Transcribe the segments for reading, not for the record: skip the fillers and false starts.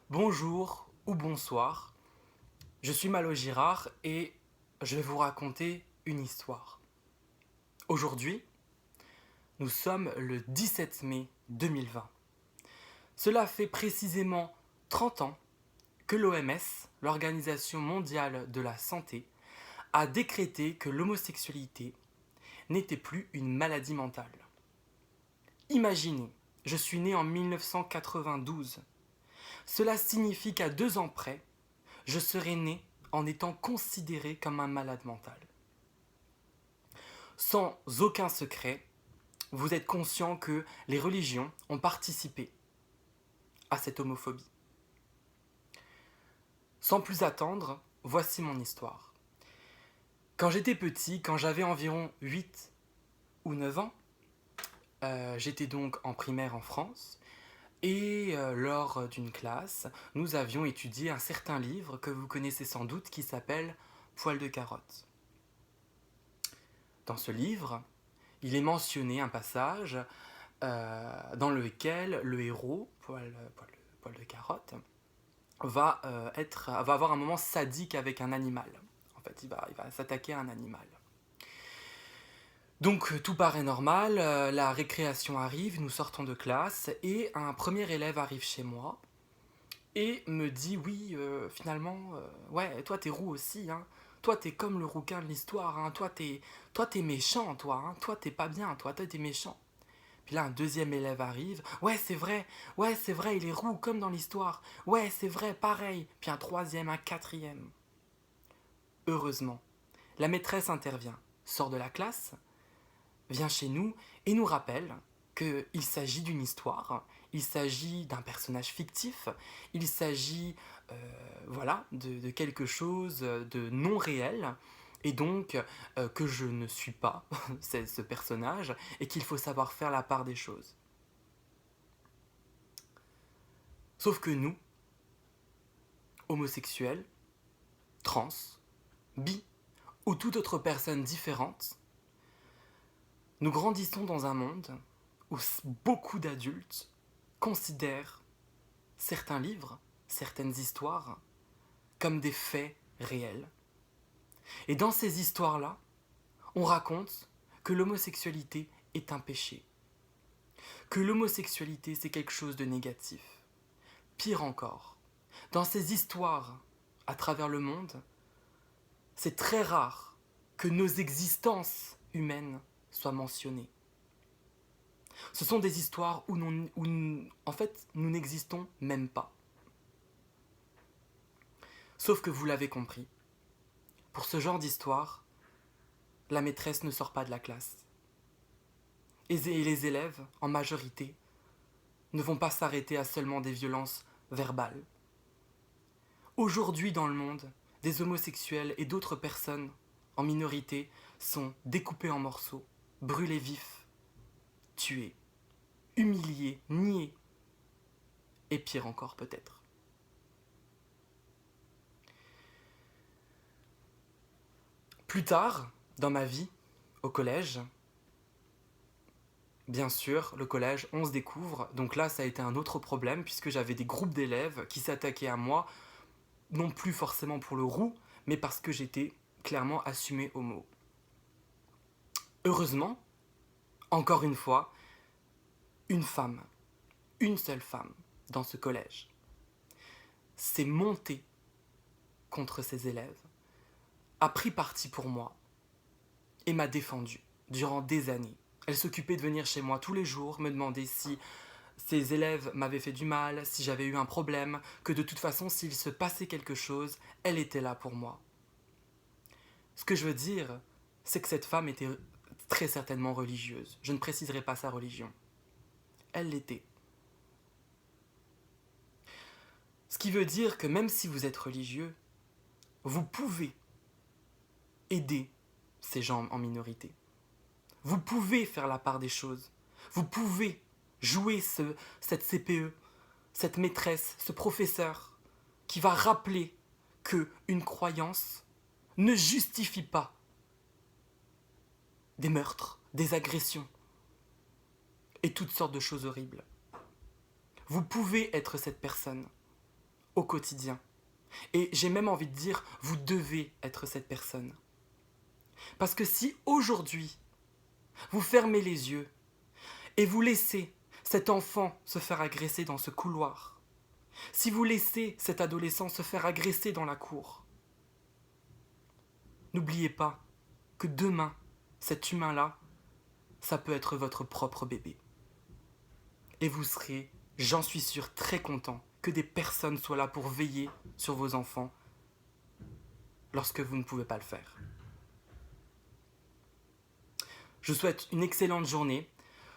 Bonjour ou bonsoir, je suis Malo Girard et je vais vous raconter une histoire. Aujourd'hui, nous sommes le 17 mai 2020. Cela fait précisément 30 ans que l'OMS, l'Organisation mondiale de la santé, a décrété que l'homosexualité n'était plus une maladie mentale. Imaginez, je suis né en 1992. Cela signifie qu'à 2 ans près, je serais né en étant considéré comme un malade mental. Sans aucun secret, vous êtes conscient que les religions ont participé à cette homophobie. Sans plus attendre, voici mon histoire. Quand j'étais petit, quand j'avais environ 8 ou 9 ans, j'étais donc en primaire en France, et lors d'une classe, nous avions étudié un certain livre que vous connaissez sans doute qui s'appelle Poil de carotte. Dans ce livre, il est mentionné un passage dans lequel le héros, Poil de carotte, va avoir un moment sadique avec un animal. En fait, il va s'attaquer à un animal. Donc tout paraît normal, la récréation arrive, nous sortons de classe et un premier élève arrive chez moi et me dit oui, finalement, ouais, toi t'es roux aussi, hein. Toi t'es comme le rouquin de l'histoire, hein. Toi t'es méchant, toi, hein. Toi t'es pas bien, toi t'es méchant. Puis là, un deuxième élève arrive. Ouais, c'est vrai, il est roux comme dans l'histoire. Ouais, c'est vrai, pareil. Puis un troisième, un quatrième. Heureusement, la maîtresse intervient, sort de la classe, vient chez nous et nous rappelle qu'il s'agit d'une histoire, il s'agit d'un personnage fictif, il s'agit de quelque chose de non réel, et donc que je ne suis pas ce personnage, et qu'il faut savoir faire la part des choses. Sauf que nous, homosexuels, trans, bi ou toute autre personne différente, nous grandissons dans un monde où beaucoup d'adultes considèrent certains livres, certaines histoires, comme des faits réels. Et dans ces histoires-là, on raconte que l'homosexualité est un péché, que l'homosexualité c'est quelque chose de négatif. Pire encore, dans ces histoires à travers le monde, c'est très rare que nos existences humaines soient mentionnées. Ce sont des histoires en fait, nous n'existons même pas. Sauf que vous l'avez compris, pour ce genre d'histoire, la maîtresse ne sort pas de la classe. Et les élèves, en majorité, ne vont pas s'arrêter à seulement des violences verbales. Aujourd'hui dans le monde, des homosexuels et d'autres personnes en minorité sont découpés en morceaux, brûlés vifs, tués, humiliés, niés, et pire encore peut-être. Plus tard, dans ma vie, au collège, bien sûr, le collège, on se découvre, donc là ça a été un autre problème puisque j'avais des groupes d'élèves qui s'attaquaient à moi, non plus forcément pour le roux, mais parce que j'étais clairement assumé homo. Heureusement, encore une fois, une femme, une seule femme dans ce collège, s'est montée contre ses élèves, a pris parti pour moi et m'a défendu durant des années. Elle s'occupait de venir chez moi tous les jours, me demander si ces élèves m'avaient fait du mal, si j'avais eu un problème, que de toute façon, s'il se passait quelque chose, elle était là pour moi. Ce que je veux dire, c'est que cette femme était très certainement religieuse. Je ne préciserai pas sa religion. Elle l'était. Ce qui veut dire que même si vous êtes religieux, vous pouvez aider ces gens en minorité. Vous pouvez faire la part des choses. Vous pouvez jouer cette CPE, cette maîtresse, ce professeur qui va rappeler qu'une croyance ne justifie pas des meurtres, des agressions et toutes sortes de choses horribles. Vous pouvez être cette personne. au quotidien. Et j'ai même envie de dire, vous devez être cette personne. Parce que si aujourd'hui, vous fermez les yeux et vous laissez cet enfant se faire agresser dans ce couloir, si vous laissez cet adolescent se faire agresser dans la cour, n'oubliez pas que demain, cet humain-là, ça peut être votre propre bébé. Et vous serez, j'en suis sûr, très content que des personnes soient là pour veiller sur vos enfants lorsque vous ne pouvez pas le faire. Je vous souhaite une excellente journée,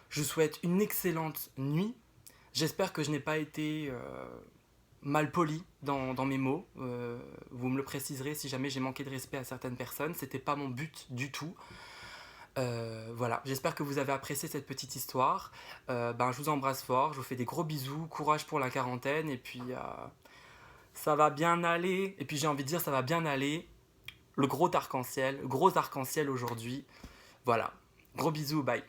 je vous souhaite une excellente nuit. J'espère que je n'ai pas été mal poli dans mes mots. Vous me le préciserez si jamais j'ai manqué de respect à certaines personnes. C'était pas mon but du tout. Voilà, j'espère que vous avez apprécié cette petite histoire. Je vous embrasse fort, je vous fais des gros bisous, courage pour la quarantaine, et puis ça va bien aller. Et puis j'ai envie de dire, ça va bien aller. Le gros arc-en-ciel aujourd'hui. Voilà, gros bisous, bye.